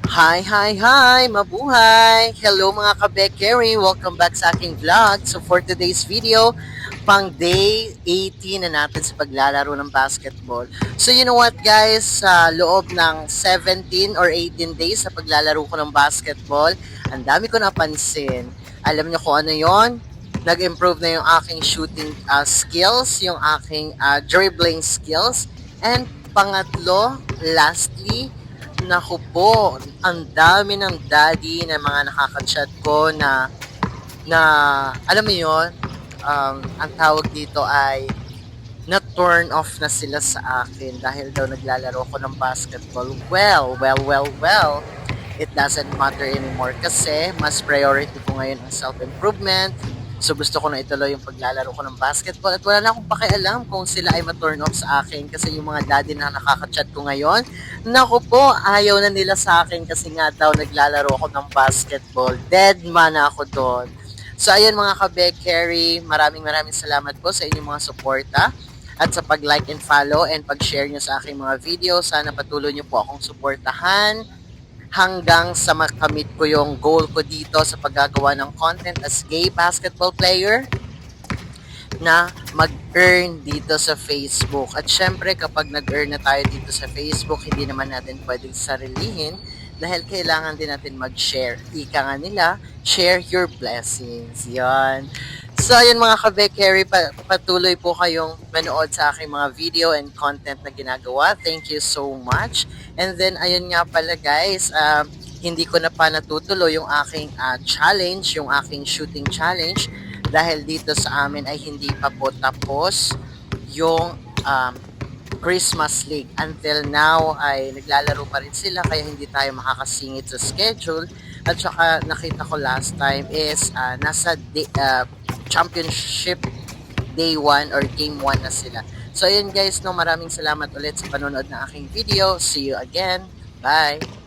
Hi, hi, hi! Mabuhay! Hello mga kabekeri! Welcome back sa aking vlog. So for today's video, pang day 18 na natin sa paglalaro ng basketball. So you know what guys, sa loob ng 17 or 18 days sa paglalaro ko ng basketball, ang dami ko napansin. Alam niyo kung ano yon? Nag-improve na yung aking shooting skills, yung aking dribbling skills, and pangatlo, lastly, naku po, ang dami ng daddy na mga nakaka-chat ko na alam mo yon, ang tawag dito ay na-turn off na sila sa akin dahil daw naglalaro ko ng basketball. Well, it doesn't matter anymore kasi mas priority ko ngayon ang self-improvement. So gusto ko na ituloy yung paglalaro ko ng basketball at wala na akong pakialam kung sila ay ma-turn off sa akin kasi yung mga daddy na nakaka-chat ko ngayon, naku po, ayaw na nila sa akin kasi nga daw naglalaro ako ng basketball. Dead man ako doon. So ayun mga ka-Beck maraming salamat po sa inyong mga suporta at sa pag-like and follow and pag-share nyo sa aking mga video. Sana patuloy nyo po akong suportahan hanggang sa makamit ko yung goal ko dito sa paggagawa ng content as gay basketball player na mag-earn dito sa Facebook. At syempre, kapag nag-earn na tayo dito sa Facebook, hindi naman natin pwedeng sarilihin dahil kailangan din natin mag-share. Ika nga nila, share your blessings. Yan. So, ayun mga ka-Beck patuloy po kayong manood sa aking mga video and content na ginagawa. Thank you so much. And then, ayun nga pala guys, hindi ko na pa natutuloy yung aking challenge, yung aking shooting challenge dahil dito sa amin ay hindi pa po tapos yung Christmas League. Until now ay naglalaro pa rin sila kaya hindi tayo makakasingit sa schedule. At saka nakita ko last time is nasa championship day 1 or game 1 na sila. So ayun guys, no, maraming salamat ulit sa panonood ng aking video. See you again. Bye!